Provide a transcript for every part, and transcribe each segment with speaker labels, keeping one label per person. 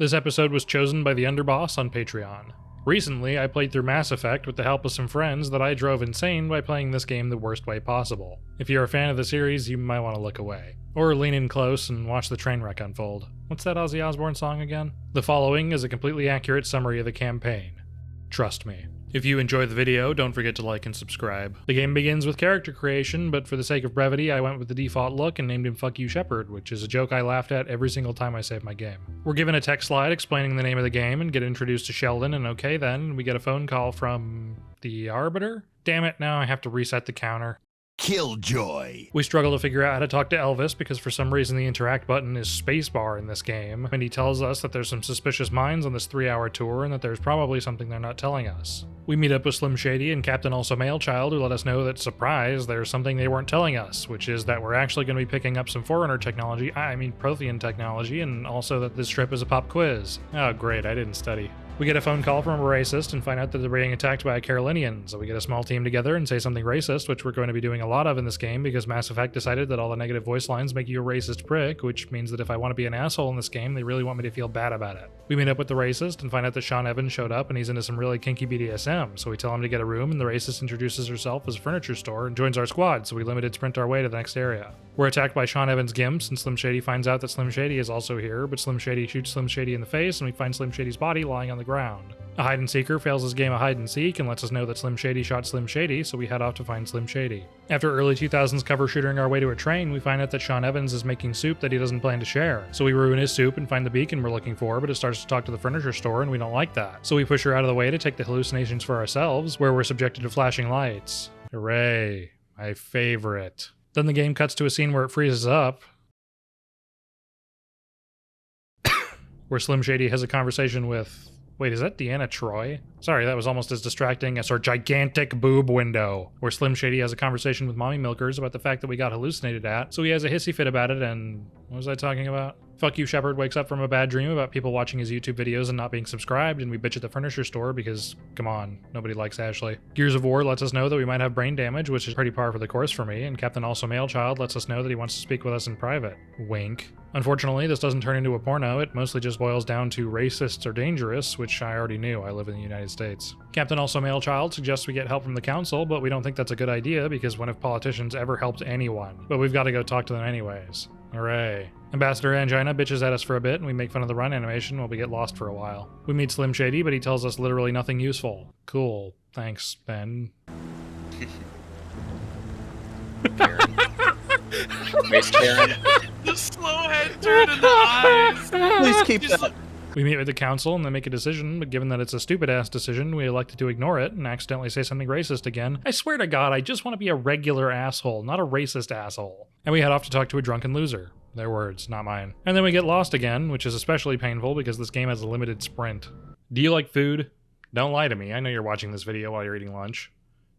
Speaker 1: This episode was chosen by the Underboss on Patreon. Recently, I played through Mass Effect with the help of some friends that I drove insane by playing this game the worst way possible. If you're a fan of the series, you might want to look away. Or lean in close and watch the train wreck unfold. What's that Ozzy Osbourne song again? The following is a completely accurate summary of the campaign. Trust me. If you enjoy the video, don't forget to like and subscribe. The game begins with character creation, but for the sake of brevity, I went with the default look and named him Fuck You Shepard, which is a joke I laughed at every single time I save my game. We're given a text slide explaining the name of the game and get introduced to Sheldon, and okay then, we get a phone call from the Arbiter? Damn it, now I have to reset the counter.
Speaker 2: Killjoy.
Speaker 1: We struggle to figure out how to talk to Elvis because for some reason the interact button is spacebar in this game, and he tells us that there's some suspicious minds on this 3-hour tour and that there's probably something they're not telling us. We meet up with Slim Shady and Captain Also Male Child, who let us know that, surprise, there's something they weren't telling us, which is that we're actually going to be picking up some Forerunner technology, Prothean technology, and also that this trip is a pop quiz. Oh great, I didn't study. We get a phone call from a racist and find out that they're being attacked by a Carolinian, so we get a small team together and say something racist, which we're going to be doing a lot of in this game because Mass Effect decided that all the negative voice lines make you a racist prick, which means that if I want to be an asshole in this game, they really want me to feel bad about it. We meet up with the racist and find out that Sean Evans showed up and he's into some really kinky BDSM, so we tell him to get a room and the racist introduces herself as a furniture store and joins our squad, so we limited sprint our way to the next area. We're attacked by Sean Evans' gimps and Slim Shady finds out that Slim Shady is also here, but Slim Shady shoots Slim Shady in the face and we find Slim Shady's body lying on the ground. A hide-and-seeker fails his game of hide-and-seek and lets us know that Slim Shady shot Slim Shady, so we head off to find Slim Shady. After early 2000s cover shooting our way to a train, we find out that Sean Evans is making soup that he doesn't plan to share. So we ruin his soup and find the beacon we're looking for, but it starts to talk to the furniture store and we don't like that. So we push her out of the way to take the hallucinations for ourselves, where we're subjected to flashing lights. Hooray. My favorite. Then the game cuts to a scene where it freezes up, where Slim Shady has a conversation with... Wait, is that Deanna Troi? Sorry, that was almost as distracting as our gigantic boob window, where Slim Shady has a conversation with Mommy Milkers about the fact that we got hallucinated at, so he has a hissy fit about it and... What was I talking about? Fuck You Shepard wakes up from a bad dream about people watching his YouTube videos and not being subscribed, and we bitch at the furniture store because, come on, nobody likes Ashley. Gears of War lets us know that we might have brain damage, which is pretty par for the course for me, and Captain Also Male Child lets us know that he wants to speak with us in private. Wink. Unfortunately, this doesn't turn into a porno, it mostly just boils down to racists are dangerous, which I already knew. I live in the United States. Captain Also Male Child suggests we get help from the council, but we don't think that's a good idea because when have politicians ever helped anyone? But we've got to go talk to them anyways. Hooray. Ambassador Angina bitches at us for a bit and we make fun of the run animation while we get lost for a while. We meet Slim Shady, but he tells us literally nothing useful. Cool. Thanks, Ben.
Speaker 3: Karen. Where's Karen?
Speaker 4: The slow head turn in the eyes.
Speaker 3: Please keep that.
Speaker 1: We meet with the council and they make a decision, but given that it's a stupid-ass decision, we elected to ignore it and accidentally say something racist again. I swear to God, I just want to be a regular asshole, not a racist asshole. And we head off to talk to a drunken loser. Their words, not mine. And then we get lost again, which is especially painful because this game has a limited sprint. Do you like food? Don't lie to me, I know you're watching this video while you're eating lunch.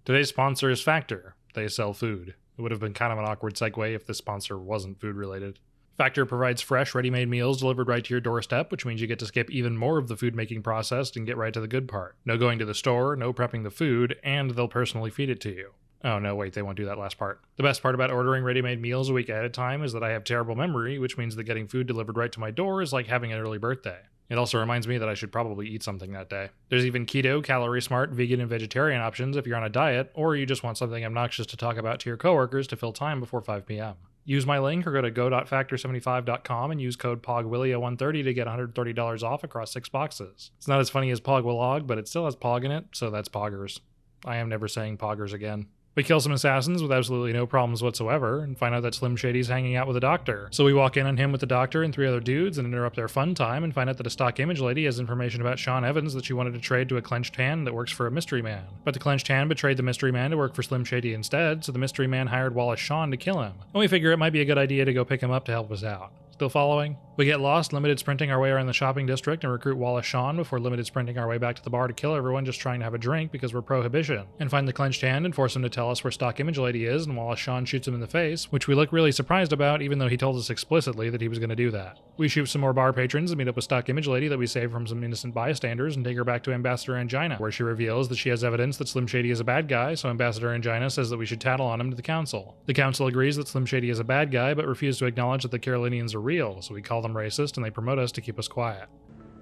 Speaker 1: Today's sponsor is Factor. They sell food. It would have been kind of an awkward segue if this sponsor wasn't food-related. Factor provides fresh, ready-made meals delivered right to your doorstep, which means you get to skip even more of the food-making process and get right to the good part. No going to the store, no prepping the food, and they'll personally feed it to you. Oh no, wait, they won't do that last part. The best part about ordering ready-made meals a week at a time is that I have terrible memory, which means that getting food delivered right to my door is like having an early birthday. It also reminds me that I should probably eat something that day. There's even keto, calorie smart, vegan, and vegetarian options if you're on a diet, or you just want something obnoxious to talk about to your coworkers to fill time before 5 p.m. Use my link or go to go.factor75.com and use code POGWILLIA130 to get $130 off across 6 boxes. It's not as funny as Pogwilog, but it still has Pog in it, so that's Poggers. I am never saying Poggers again. We kill some assassins with absolutely no problems whatsoever and find out that Slim Shady's hanging out with a doctor. So we walk in on him with the doctor and 3 other dudes and interrupt their fun time and find out that a stock image lady has information about Sean Evans that she wanted to trade to a clenched hand that works for a mystery man. But the clenched hand betrayed the mystery man to work for Slim Shady instead, so the mystery man hired Wallace Shawn to kill him. And we figure it might be a good idea to go pick him up to help us out. Still following? We get lost, limited sprinting our way around the shopping district and recruit Wallace Shawn before limited sprinting our way back to the bar to kill everyone just trying to have a drink because we're prohibition. And find the clenched hand and force him to tell us where stock image lady is, and Wallace Shawn shoots him in the face, which we look really surprised about even though he told us explicitly that he was going to do that. We shoot some more bar patrons and meet up with stock image lady that we saved from some innocent bystanders and take her back to Ambassador Angina, where she reveals that she has evidence that Slim Shady is a bad guy, so Ambassador Angina says that we should tattle on him to the council. The council agrees that Slim Shady is a bad guy, but refuses to acknowledge that the Carolinians are real, so we call them racist and they promote us to keep us quiet.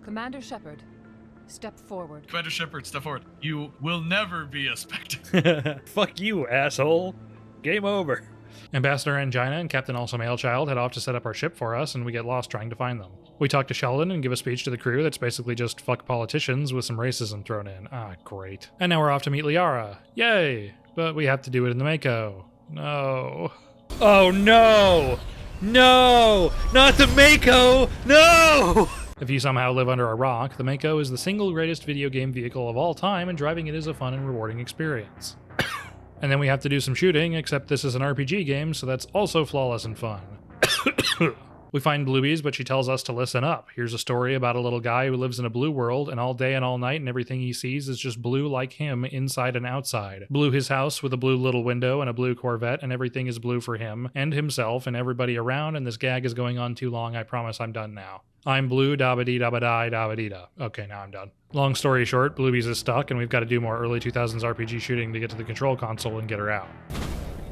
Speaker 5: Commander Shepard, step forward.
Speaker 4: Commander Shepard, step forward. You will never be a spectator.
Speaker 6: Fuck you, asshole. Game over.
Speaker 1: Ambassador Angina and Captain Also Malechild head off to set up our ship for us, and we get lost trying to find them. We talk to Sheldon and give a speech to the crew that's basically just fuck politicians with some racism thrown in. Ah, great. And now we're off to meet Liara. Yay! But we have to do it in the Mako. No.
Speaker 6: Oh no! No! Not the Mako! No!
Speaker 1: If you somehow live under a rock, the Mako is the single greatest video game vehicle of all time, and driving it is a fun and rewarding experience. And then we have to do some shooting, except this is an RPG game, so that's also flawless and fun. We find Bluebees, but she tells us to listen up. Here's a story about a little guy who lives in a blue world, and all day and all night, and everything he sees is just blue like him, inside and outside. Blue his house with a blue little window and a blue Corvette, and everything is blue for him, and himself, and everybody around, and this gag is going on too long. I promise I'm done now. I'm blue, da-ba-dee-da-ba-die, da. Okay, now I'm done. Long story short, Bluebees is stuck, and we've got to do more early 2000s RPG shooting to get to the control console and get her out.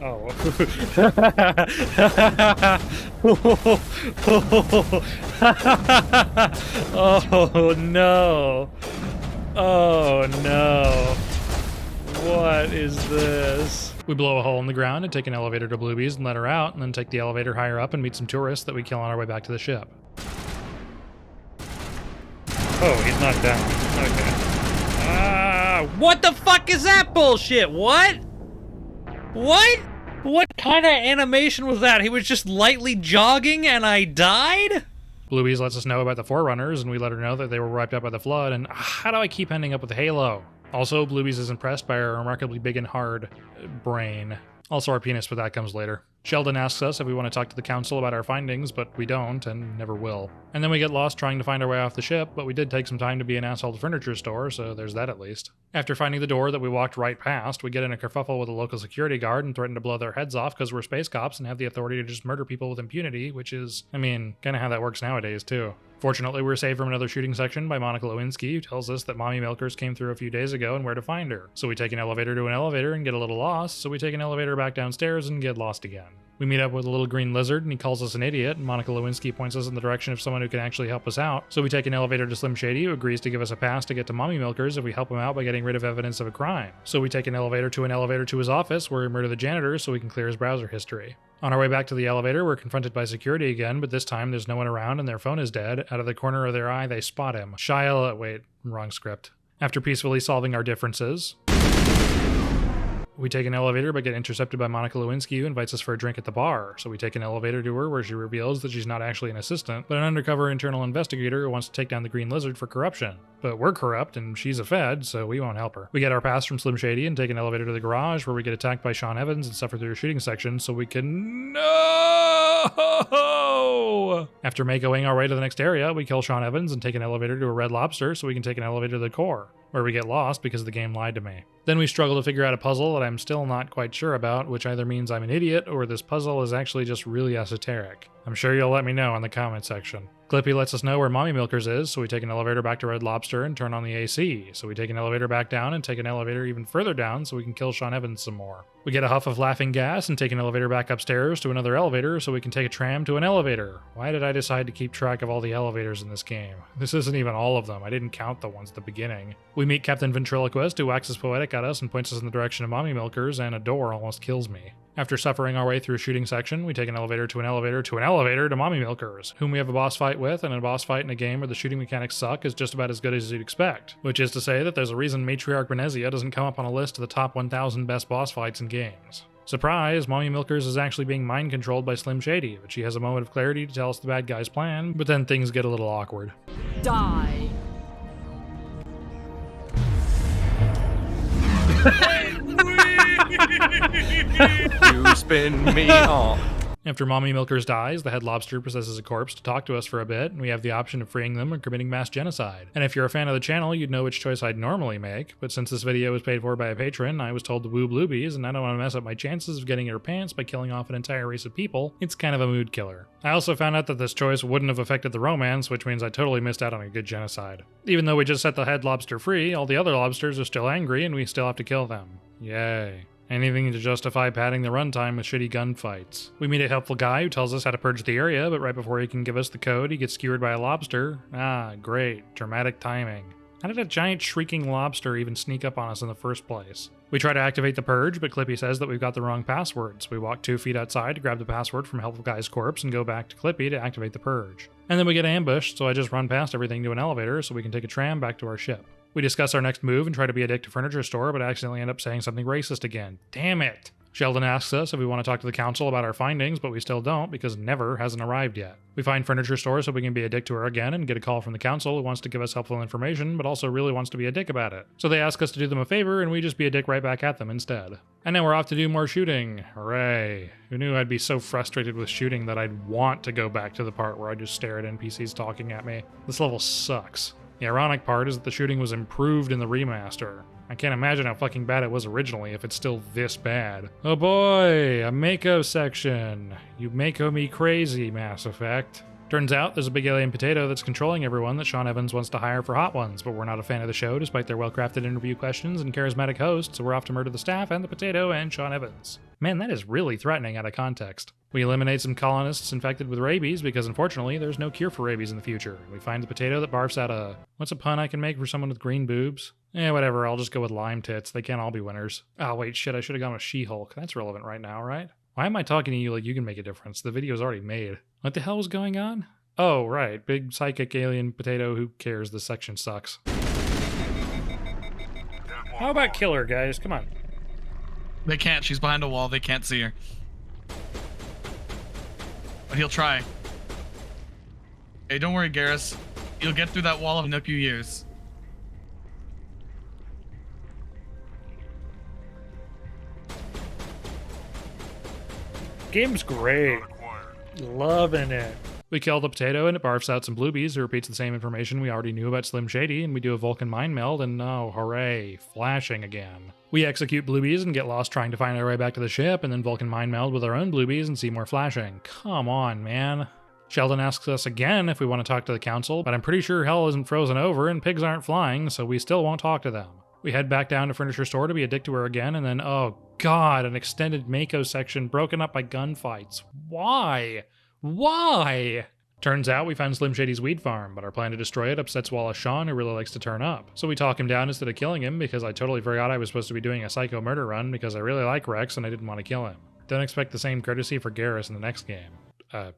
Speaker 6: Oh. Oh no. Oh no. What is this?
Speaker 1: We blow a hole in the ground and take an elevator to Bluebees and let her out, and then take the elevator higher up and meet some tourists that we kill on our way back to the ship.
Speaker 6: Oh, he's knocked down. Okay. What the fuck is that bullshit? What? What? What kind of animation was that? He was just lightly jogging and I died?
Speaker 1: Bluebees lets us know about the Forerunners, and we let her know that they were wiped out by the flood, and how do I keep ending up with Halo? Also, Bluebees is impressed by our remarkably big and hard brain. Also our penis, but that comes later. Sheldon asks us if we want to talk to the council about our findings, but we don't, and never will. And then we get lost trying to find our way off the ship, but we did take some time to be an asshole to furniture store, so there's that at least. After finding the door that we walked right past, we get in a kerfuffle with a local security guard and threaten to blow their heads off because we're space cops and have the authority to just murder people with impunity, which is, I mean, kinda how that works nowadays, too. Fortunately, we're saved from another shooting section by Monica Lewinsky, who tells us that Mommy Milkers came through a few days ago and where to find her. So we take an elevator to an elevator and get a little lost, so we take an elevator back downstairs and get lost again. We meet up with a little green lizard, and he calls us an idiot, and Monica Lewinsky points us in the direction of someone who can actually help us out. So we take an elevator to Slim Shady, who agrees to give us a pass to get to Mommy Milkers if we help him out by getting rid of evidence of a crime. So we take an elevator to his office, where we murder the janitor so we can clear his browser history. On our way back to the elevator, we're confronted by security again, but this time there's no one around and their phone is dead. Out of the corner of their eye, they spot him. Wait, wrong script. After peacefully solving our differences, we take an elevator but get intercepted by Monica Lewinsky, who invites us for a drink at the bar. So we take an elevator to her where she reveals that she's not actually an assistant, but an undercover internal investigator who wants to take down the green lizard for corruption. But we're corrupt and she's a fed, so we won't help her. We get our pass from Slim Shady and take an elevator to the garage where we get attacked by Sean Evans and suffer through a shooting section so we can... No! After making our way to the next area, we kill Sean Evans and take an elevator to a Red Lobster so we can take an elevator to the core, where we get lost because the game lied to me. Then we struggle to figure out a puzzle that I'm still not quite sure about, which either means I'm an idiot or this puzzle is actually just really esoteric. I'm sure you'll let me know in the comment section. Clippy lets us know where Mommy Milkers is, so we take an elevator back to Red Lobster and turn on the AC. So we take an elevator back down and take an elevator even further down so we can kill Sean Evans some more. We get a huff of laughing gas and take an elevator back upstairs to another elevator so we can take a tram to an elevator. Why did I decide to keep track of all the elevators in this game? This isn't even all of them. I didn't count the ones at the beginning. We meet Captain Ventriloquist, who waxes poetic at us and points us in the direction of Mommy Milkers, and a door almost kills me. After suffering our way through a shooting section, we take an elevator to an elevator to an elevator to Mommy Milkers, whom we have a boss fight with, and a boss fight in a game where the shooting mechanics suck is just about as good as you'd expect. Which is to say that there's a reason Matriarch Benezia doesn't come up on a list of the top 1,000 best boss fights in games. Surprise, Mommy Milkers is actually being mind-controlled by Slim Shady, but she has a moment of clarity to tell us the bad guy's plan, but then things get a little awkward.
Speaker 5: Die.
Speaker 3: You spin me off.
Speaker 1: After Mommy Milkers dies, the head lobster possesses a corpse to talk to us for a bit, and we have the option of freeing them or committing mass genocide. And if you're a fan of the channel, you'd know which choice I'd normally make, but since this video was paid for by a patron, I was told to woo Bluebees, and I don't want to mess up my chances of getting her pants by killing off an entire race of people. It's kind of a mood killer. I also found out that this choice wouldn't have affected the romance, which means I totally missed out on a good genocide. Even though we just set the head lobster free, all the other lobsters are still angry, and we still have to kill them. Yay. Anything to justify padding the runtime with shitty gunfights. We meet a helpful guy who tells us how to purge the area, but right before he can give us the code, he gets skewered by a lobster. Ah, great. Dramatic timing. How did a giant shrieking lobster even sneak up on us in the first place? We try to activate the purge, but Clippy says that we've got the wrong password, so we walk 2 feet outside to grab the password from Helpful Guy's corpse and go back to Clippy to activate the purge. And then we get ambushed, so I just run past everything to an elevator so we can take a tram back to our ship. We discuss our next move and try to be a dick to Furniture Store, but accidentally end up saying something racist again. Damn it! Sheldon asks us if we want to talk to the council about our findings, but we still don't because Never hasn't arrived yet. We find Furniture Store so we can be a dick to her again and get a call from the council who wants to give us helpful information, but also really wants to be a dick about it. So they ask us to do them a favor, and we just be a dick right back at them instead. And now we're off to do more shooting. Hooray. Who knew I'd be so frustrated with shooting that I'd want to go back to the part where I just stare at NPCs talking at me. This level sucks. The ironic part is that the shooting was improved in the remaster. I can't imagine how fucking bad it was originally if it's still this bad. Oh boy, a Mako section. You Mako me crazy, Mass Effect. Turns out there's a big alien potato that's controlling everyone that Sean Evans wants to hire for Hot Ones, but we're not a fan of the show despite their well-crafted interview questions and charismatic host, so we're off to murder the staff and the potato and Sean Evans. Man, that is really threatening out of context. We eliminate some colonists infected with rabies because unfortunately there's no cure for rabies in the future. We find the potato that barfs out a... What's a pun I can make for someone with green boobs? Whatever, I'll just go with lime tits. They can't all be winners. Oh wait, shit, I should have gone with She-Hulk. That's relevant right now, right? Why am I talking to you like you can make a difference? The video's already made. What the hell was going on? Oh, right. Big psychic alien potato. Who cares? This section sucks. How about kill her, guys? Come on.
Speaker 4: They can't. She's behind a wall. They can't see her. But he'll try. Hey, don't worry, Garrus. You'll get through that wall in a few years.
Speaker 1: Game's great. Loving it. We kill the potato and it barfs out some bluebies who repeats the same information we already knew about Slim Shady, and we do a Vulcan mind meld and oh, hooray, flashing again. We execute bluebies and get lost trying to find our way back to the ship, and then Vulcan mind meld with our own bluebies and see more flashing. Come on, man. Sheldon asks us again if we want to talk to the council, but I'm pretty sure hell isn't frozen over and pigs aren't flying, so we still won't talk to them. We head back down to Furniture Store to be a dick to her again, and then, oh god, an extended Mako section broken up by gunfights. Why? Why? Turns out we found Slim Shady's weed farm, but our plan to destroy it upsets Wallace Shawn, who really likes to turn up. So we talk him down instead of killing him because I totally forgot I was supposed to be doing a psycho murder run because I really like Rex and I didn't want to kill him. Don't expect the same courtesy for Garrus in the next game.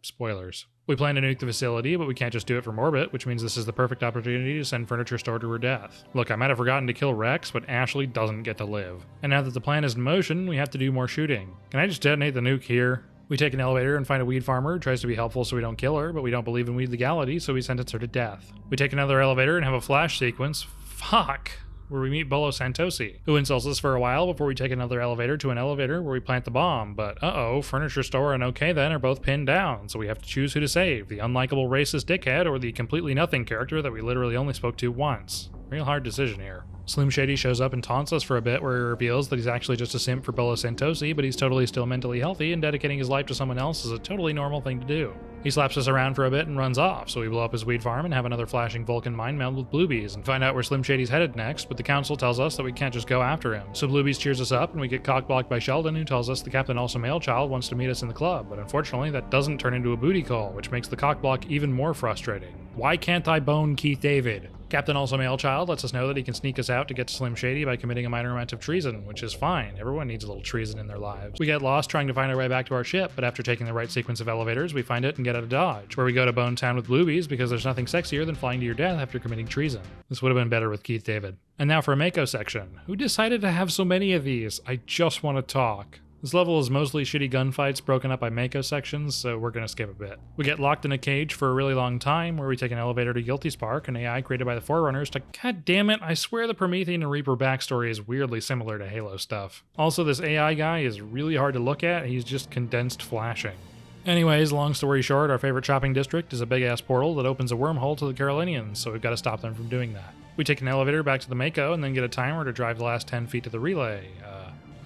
Speaker 1: Spoilers. We plan to nuke the facility, but we can't just do it from orbit, which means this is the perfect opportunity to send Furniture Store to her death. Look, I might have forgotten to kill Rex, but Ashley doesn't get to live. And now that the plan is in motion, we have to do more shooting. Can I just detonate the nuke here? We take an elevator and find a weed farmer who tries to be helpful so we don't kill her, but we don't believe in weed legality, so we sentence her to death. We take another elevator and have a flash sequence. Fuck! Where we meet Bolo Santosi, who insults us for a while before we take another elevator to an elevator where we plant the bomb, but uh-oh, Furniture Store and OK Then are both pinned down, so we have to choose who to save, the unlikable racist dickhead or the completely nothing character that we literally only spoke to once. Real hard decision here. Slim Shady shows up and taunts us for a bit where he reveals that he's actually just a simp for Bolo Santosi, but he's totally still mentally healthy and dedicating his life to someone else is a totally normal thing to do. He slaps us around for a bit and runs off, so we blow up his weed farm and have another flashing Vulcan mind meld with Bluebees and find out where Slim Shady's headed next, but the council tells us that we can't just go after him. So Bluebees cheers us up and we get cockblocked by Sheldon, who tells us the Captain Also Male Child wants to meet us in the club, but unfortunately that doesn't turn into a booty call, which makes the cockblock even more frustrating. Why can't I bone Keith David? Captain Also Male Child lets us know that he can sneak us out to get to Slim Shady by committing a minor amount of treason, which is fine. Everyone needs a little treason in their lives. We get lost trying to find our way back to our ship, but after taking the right sequence of elevators, we find it and get out of Dodge, where we go to Bone Town with Bluebees because there's nothing sexier than flying to your death after committing treason. This would have been better with Keith David. And now for a Mako section. Who decided to have so many of these? I just want to talk. This level is mostly shitty gunfights broken up by Mako sections, so we're gonna skip a bit. We get locked in a cage for a really long time, where we take an elevator to Guilty Spark, an AI created by the Forerunners to— God damn it, I swear the Promethean and Reaper backstory is weirdly similar to Halo stuff. Also, this AI guy is really hard to look at, he's just condensed flashing. Anyways, long story short, our favorite shopping district is a big-ass portal that opens a wormhole to the Carolinians, so we've got to stop them from doing that. We take an elevator back to the Mako and then get a timer to drive the last 10 feet to the relay.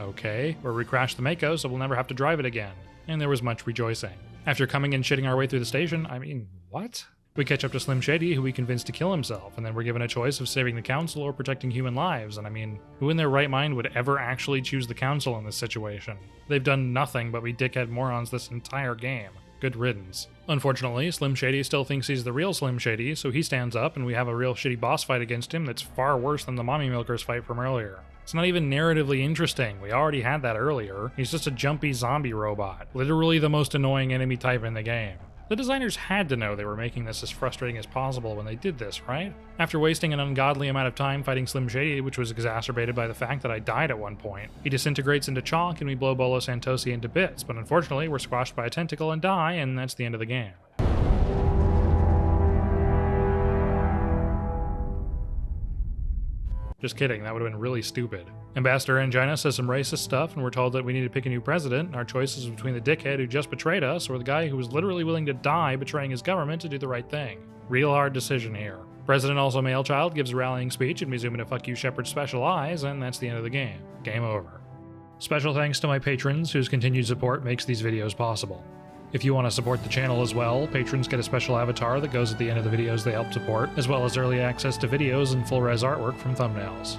Speaker 1: Okay, where we crashed the Mako, so we'll never have to drive it again. And there was much rejoicing. After coming and shitting our way through the station, I mean, what? We catch up to Slim Shady, who we convinced to kill himself, and then we're given a choice of saving the council or protecting human lives, and I mean, who in their right mind would ever actually choose the council in this situation? They've done nothing but be dickhead morons this entire game. Good riddance. Unfortunately, Slim Shady still thinks he's the real Slim Shady, so he stands up and we have a real shitty boss fight against him that's far worse than the Mommy Milkers fight from earlier. It's not even narratively interesting, we already had that earlier. He's just a jumpy zombie robot. Literally the most annoying enemy type in the game. The designers had to know they were making this as frustrating as possible when they did this, right? After wasting an ungodly amount of time fighting Slim Shady, which was exacerbated by the fact that I died at one point, he disintegrates into chalk and we blow Bolo Santosi into bits, but unfortunately we're squashed by a tentacle and die, and that's the end of the game. Just kidding, that would have been really stupid. Ambassador Angina says some racist stuff, and we're told that we need to pick a new president, and our choice is between the dickhead who just betrayed us or the guy who was literally willing to die betraying his government to do the right thing. Real hard decision here. President Also Male Child gives a rallying speech and Mizuma fuck you Shepard's special eyes, and that's the end of the game. Game over. Special thanks to my patrons whose continued support makes these videos possible. If you want to support the channel as well, patrons get a special avatar that goes at the end of the videos they help support, as well as early access to videos and full-res artwork from thumbnails.